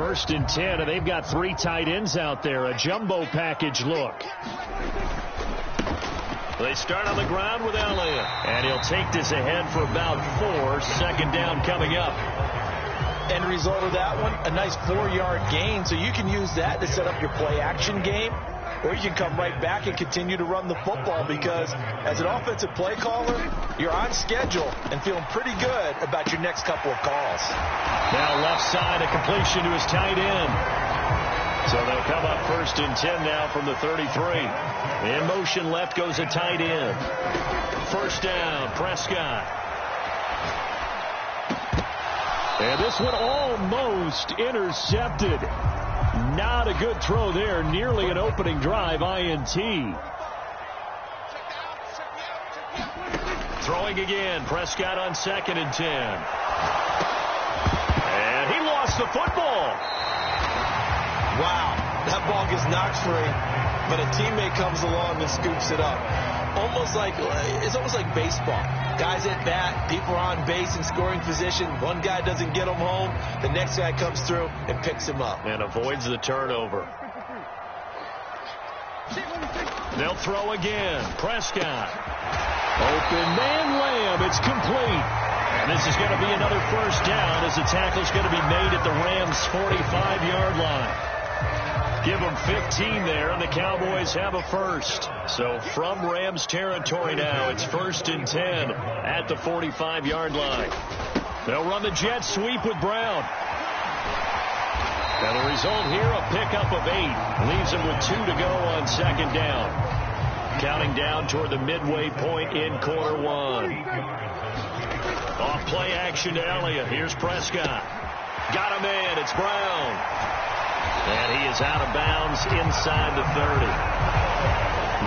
1st and 10, and they've got 3 tight ends out there. A jumbo package look. They start on the ground with Elliott. And he'll take this ahead for about 4. 2nd down coming up. End result of that one, a nice 4-yard gain. So you can use that to set up your play-action game. Or you can come right back and continue to run the football, because as an offensive play caller, you're on schedule and feeling pretty good about your next couple of calls. Now left side, a completion to his tight end. So they'll come up 1st and 10 now from the 33. In motion left goes a tight end. 1st down, Prescott. And this one almost intercepted. Not a good throw there. Nearly an opening drive, INT. Throwing again. Prescott on 2nd and 10. And he lost the football. Wow. That ball gets knocked free, but a teammate comes along and scoops it up. It's almost like baseball. Guys at bat, people are on base in scoring position. One guy doesn't get him home. The next guy comes through and picks him up. And avoids the turnover. They'll throw again. Prescott. Open man, Lamb. It's complete. And this is going to be another 1st down, as the tackle's going to be made at the Rams' 45-yard line. Give them 15 there, and the Cowboys have a 1st. So from Rams territory now, it's 1st and 10 at the 45-yard line. They'll run the jet sweep with Brown. And the result here, a pickup of 8. Leaves them with 2 to go on 2nd down. Counting down toward the midway point in quarter 1. Off play action to Elliott. Here's Prescott. Got him in. It's Brown. And he is out of bounds inside the 30.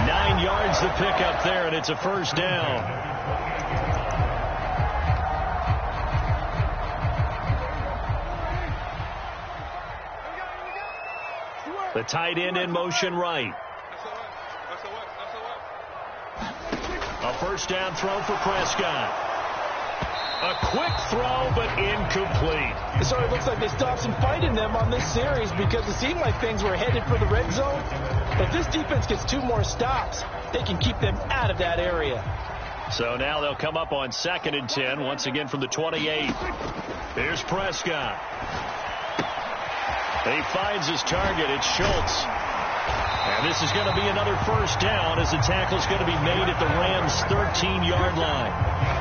9 yards to pick up there, and it's a 1st down. The tight end in motion right. A 1st down throw for Prescott. A quick throw, but incomplete. It sort of looks like they still have some fight in them on this series, because it seemed like things were headed for the red zone. But if this defense gets 2 more stops, they can keep them out of that area. So now they'll come up on 2nd and 10, once again from the 28. Here's Prescott. He finds his target. It's Schultz. And this is going to be another 1st down, as the tackle's going to be made at the Rams' 13-yard line.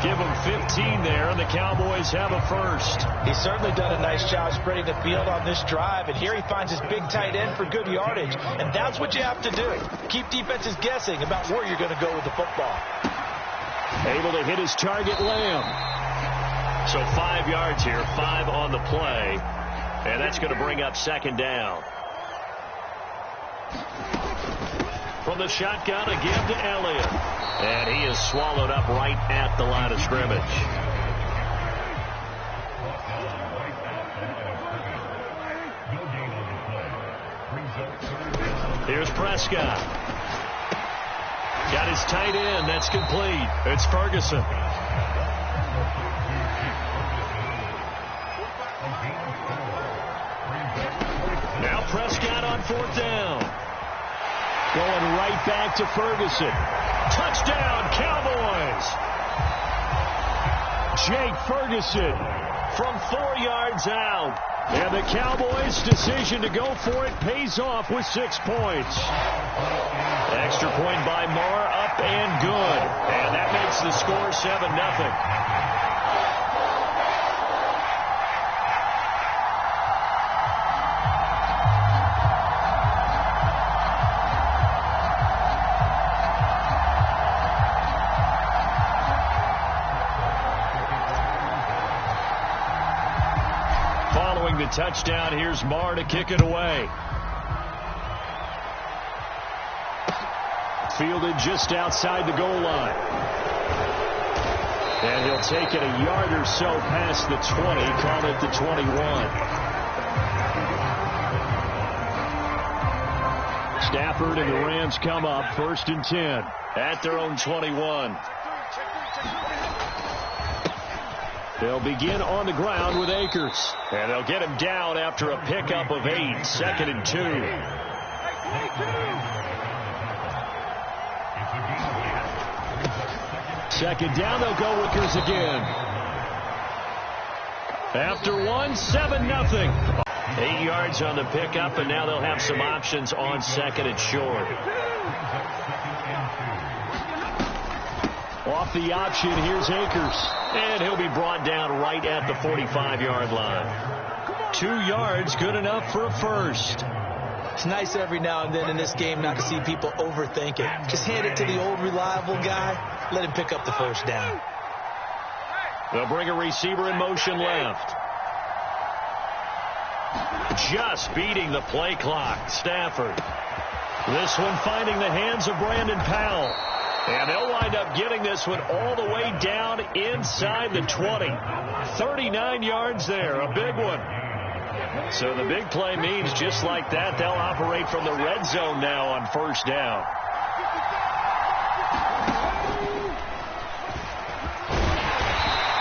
Give them 15 there, and the Cowboys have a 1st. He's certainly done a nice job spreading the field on this drive, and here he finds his big tight end for good yardage. And that's what you have to do. Keep defenses guessing about where you're going to go with the football. Able to hit his target, Lamb. So 5 yards here, 5 on the play. And that's going to bring up 2nd down. From the shotgun again to Elliott. And he is swallowed up right at the line of scrimmage. Here's Prescott. Got his tight end. That's complete. It's Ferguson. Now Prescott on 4th down. Going right back to Ferguson. Touchdown, Cowboys! Jake Ferguson from 4 yards out. And the Cowboys' decision to go for it pays off with 6 points. Extra point by Marr, up and good. And that makes the score 7-0. The touchdown. Here's Marr to kick it away. Fielded just outside the goal line. And he'll take it a yard or so past the 20, call it the 21. Stafford and the Rams come up 1st and 10 at their own 21. They'll begin on the ground with Akers. And they'll get him down after a pickup of 8. 2nd and 2. Second down, they'll go Akers again. After 1, 7-0. 8 yards on the pickup, and now they'll have some options on 2nd and short. Off the option, here's Akers. And he'll be brought down right at the 45-yard line. 2 yards, good enough for a first. It's nice every now and then in this game not to see people overthink it. Just hand it to the old reliable guy. Let him pick up the first down. They'll bring a receiver in motion left. Just beating the play clock. Stafford. This one finding the hands of Brandon Powell. And they'll wind up getting this one all the way down inside the 20. 39 yards there. A big one. So the big play means just like that, they'll operate from the red zone now on first down.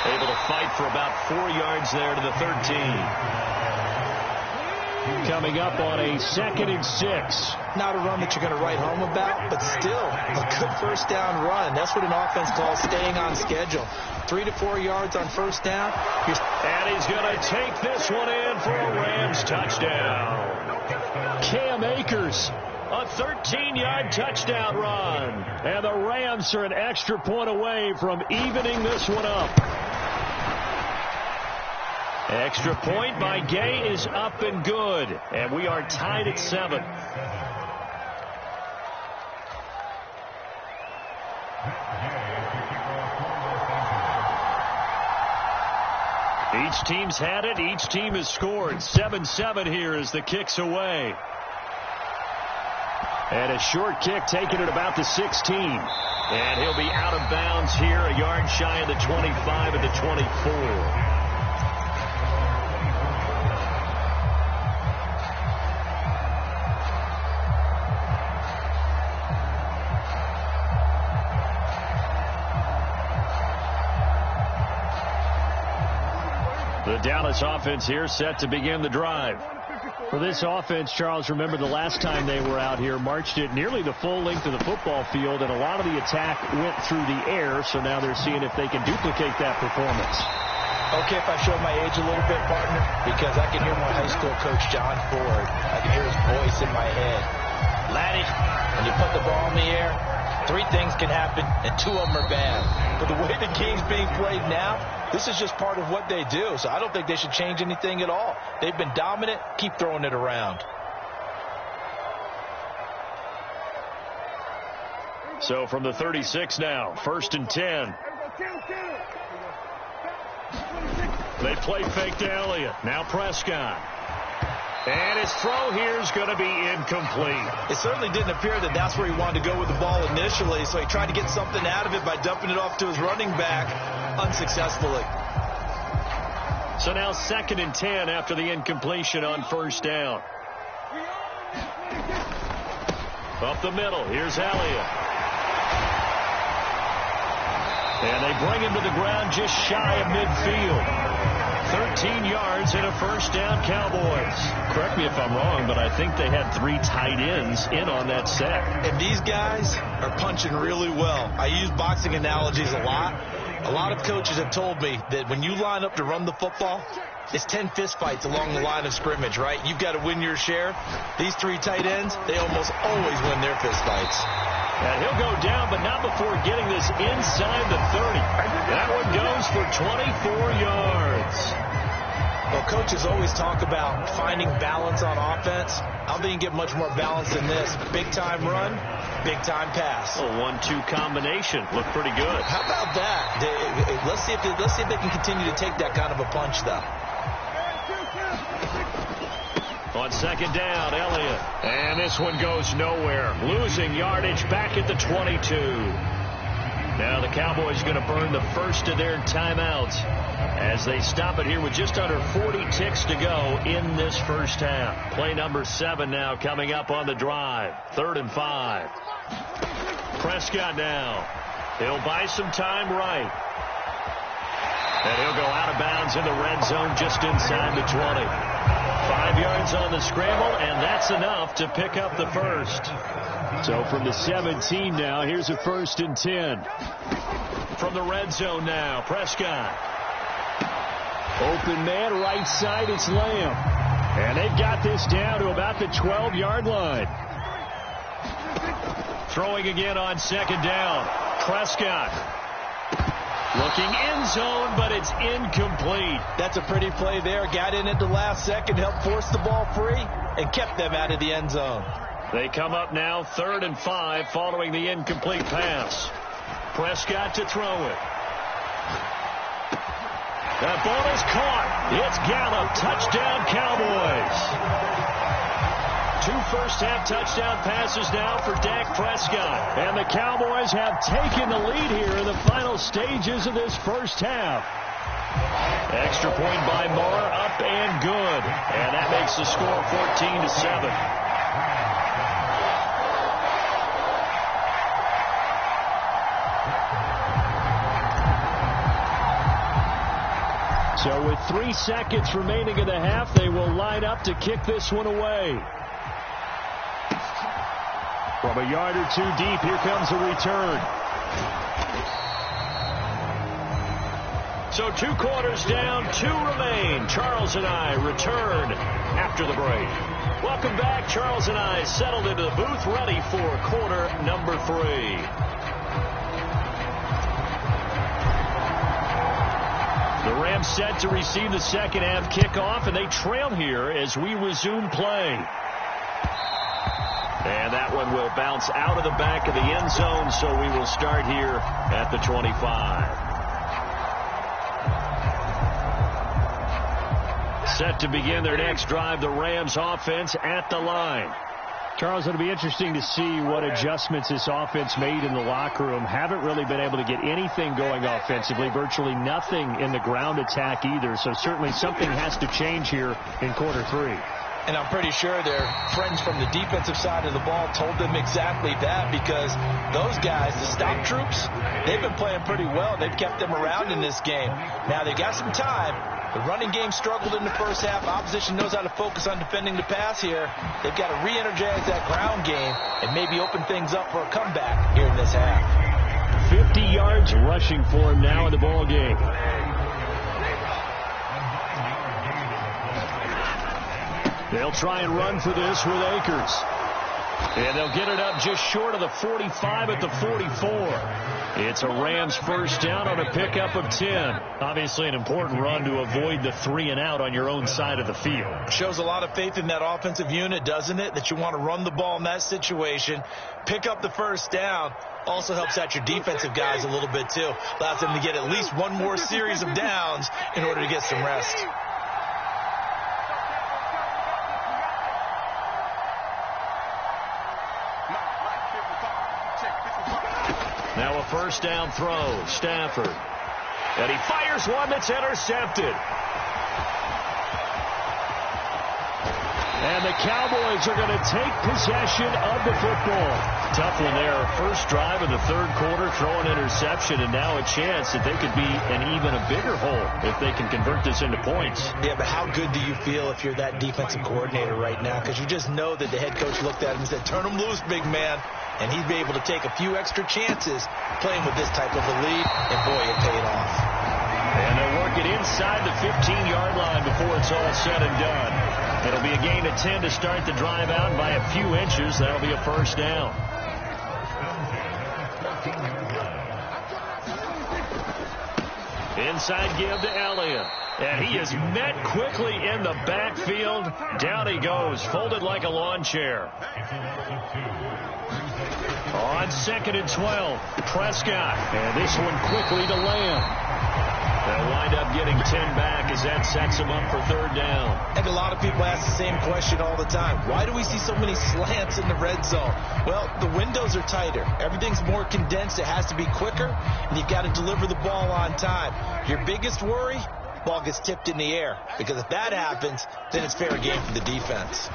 Able to fight for about 4 yards there to the 13. Coming up on a 2nd and 6. Not a run that you're going to write home about, but still a good first down run. That's what an offense calls staying on schedule. 3 to 4 yards on first down. And he's going to take this one in for a Rams touchdown. Cam Akers, a 13-yard touchdown run. And the Rams are an extra point away from evening this one up. Extra point by Gay is up and good. And we are tied at 7. Each team's had it. Each team has scored. 7-7 here as the kick's away. And a short kick taken at about the 16. And he'll be out of bounds here, a yard shy of the 25 at the 24. The Dallas offense here set to begin the drive. For this offense, Charles, remember the last time they were out here, marched it nearly the full length of the football field, and a lot of the attack went through the air, so now they're seeing if they can duplicate that performance. Okay, if I show my age a little bit, partner, because I can hear my high school coach, John Ford. I can hear his voice in my head. Laddie, when you put the ball in the air, 3 things can happen, and 2 of them are bad. But the way the game's being played now, this is just part of what they do. So I don't think they should change anything at all. They've been dominant. Keep throwing it around. So from the 36 now, 1st and 10. They play fake to Elliott. Now Prescott. And his throw here is going to be incomplete. It certainly didn't appear that that's where he wanted to go with the ball initially, so he tried to get something out of it by dumping it off to his running back unsuccessfully. So now 2nd and 10 after the incompletion on first down. Up the middle, here's Elliott. And they bring him to the ground just shy of midfield. 13 yards and a first down, Cowboys. Correct me if I'm wrong, but I think they had 3 tight ends in on that set. And these guys are punching really well. I use boxing analogies a lot. A lot of coaches have told me that when you line up to run the football, it's 10 fistfights along the line of scrimmage, right? You've got to win your share. These 3 tight ends, they almost always win their fistfights. And he'll go down, but not before getting this inside the 30. That one goes for 24 yards. Well, coaches always talk about finding balance on offense. I don't think you can get much more balance than this. Big-time run, big-time pass. A 1-2 combination. Looked pretty good. How about that? Let's see if they can continue to take that kind of a punch, though. On second down, Elliott. And this one goes nowhere. Losing yardage back at the 22. Now the Cowboys going to burn the first of their timeouts as they stop it here with just under 40 ticks to go in this first half. Play number 7 now coming up on the drive. 3rd and 5. Prescott now. He'll buy some time right. And he'll go out of bounds in the red zone just inside the 20. 5 yards on the scramble, and that's enough to pick up the first. So from the 17 now, here's a 1st and 10. From the red zone now, Prescott. Open man, right side, it's Lamb. And they've got this down to about the 12-yard line. Throwing again on 2nd down. Prescott. Looking end zone, but it's incomplete. That's a pretty play there. Got in at the last second, helped force the ball free, and kept them out of the end zone. They come up now 3rd and 5 following the incomplete pass. Prescott to throw it. That ball is caught. It's Gallup. Touchdown, Cowboys. 2 first-half touchdown passes now for Dak Prescott. And the Cowboys have taken the lead here in the final stages of this first half. Extra point by Moore, up and good. And that makes the score 14-7. So with 3 seconds remaining in the half, they will line up to kick this one away. From a yard or 2 deep, here comes a return. So 2 quarters down, 2 remain. Charles and I return after the break. Welcome back. Charles and I settled into the booth, ready for quarter number 3. The Rams set to receive the second half kickoff, and they trail here as we resume play. And that one will bounce out of the back of the end zone, so we will start here at the 25. Set to begin their next drive, the Rams offense at the line. Charles, it'll be interesting to see what adjustments this offense made in the locker room. Haven't really been able to get anything going offensively, virtually nothing in the ground attack either. So certainly something has to change here in quarter 3. And I'm pretty sure their friends from the defensive side of the ball told them exactly that, because those guys, the stop troops, they've been playing pretty well. They've kept them around in this game. Now they've got some time. The running game struggled in the first half. Opposition knows how to focus on defending the pass here. They've got to re-energize that ground game and maybe open things up for a comeback here in this half. 50 yards rushing for him now in the ball game. They'll try and run for this with Akers. And they'll get it up just short of the 45 at the 44. It's a Rams first down on a pickup of 10. Obviously an important run to avoid the 3 and out on your own side of the field. Shows a lot of faith in that offensive unit, doesn't it? That you want to run the ball in that situation. Pick up the first down. Also helps out your defensive guys a little bit too. Allows them to get at least one more series of downs in order to get some rest. Now a first down throw, Stafford. And he fires one that's intercepted. And the Cowboys are going to take possession of the football. Tough one there. First drive of the 3rd quarter, throw an interception, and now a chance that they could be in even a bigger hole if they can convert this into points. Yeah, but how good do you feel if you're that defensive coordinator right now? Because you just know that the head coach looked at him and said, turn him loose, big man. And he'd be able to take a few extra chances playing with this type of a lead, and boy, it paid off. And they'll work it inside the 15-yard line before it's all said and done. It'll be a gain of 10 to start the drive out, and by a few inches, that'll be a first down. Inside give to Elliott. And he is met quickly in the backfield. Down he goes, folded like a lawn chair. On 2nd and 12, Prescott. And this one quickly to Lamb. They'll wind up getting 10 back as that sets him up for 3rd down. I think a lot of people ask the same question all the time. Why do we see so many slants in the red zone? Well, the windows are tighter. Everything's more condensed. It has to be quicker, and you've got to deliver the ball on time. Your biggest worry? Ball gets tipped in the air, because if that happens, then it's fair game for the defense.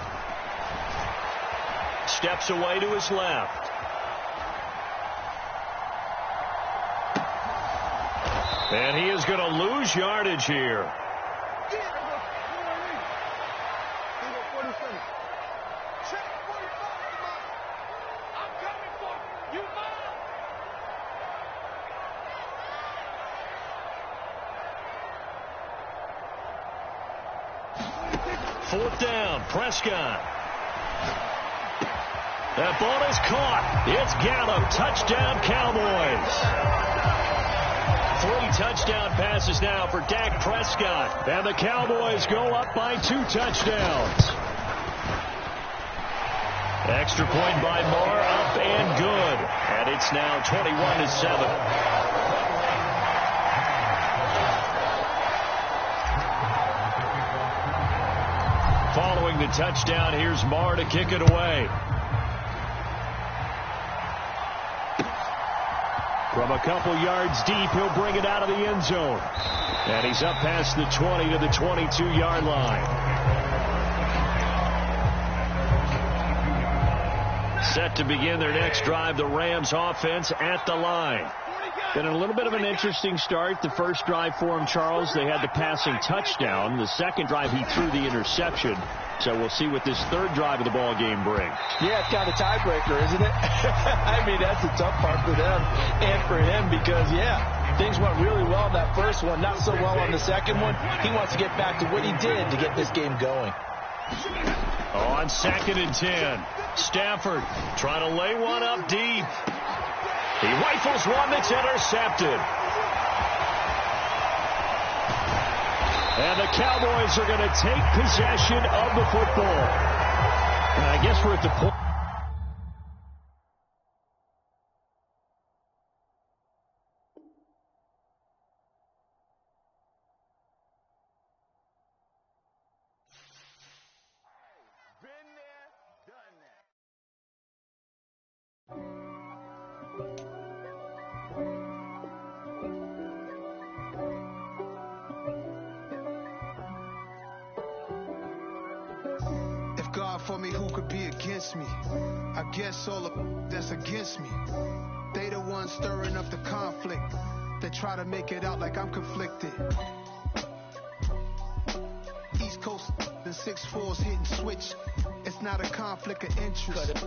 Steps away to his left. And he is going to lose yardage here. Fourth down, Prescott. That ball is caught. It's Gallup. Touchdown, Cowboys. 3 touchdown passes now for Dak Prescott. And the Cowboys go up by 2 touchdowns. Extra point by Marr, up and good. And it's now 21-7. Following the touchdown, here's Marr to kick it away. From a couple yards deep, he'll bring it out of the end zone. And he's up past the 20 to the 22-yard line. Set to begin their next drive, the Rams offense at the line. Been a little bit of an interesting start. The first drive for him, Charles, they had the passing touchdown. The second drive, he threw the interception. So we'll see what this third drive of the ball game brings. Yeah, it's kind of a tiebreaker, isn't it? I mean, that's the tough part for them and for him because, yeah, things went really well in that first one, not so well on the second one. He wants to get back to what he did to get this game going. On 2nd and 10, Stafford trying to lay one up deep. He rifles one that's intercepted. And the Cowboys are going to take possession of the football. And I guess we're at the point. For me, who could be against me? I guess all of that's against me. They the ones stirring up the conflict. They try to make it out like I'm conflicted. East Coast, the 6'4's hitting switch. It's not a conflict of interest.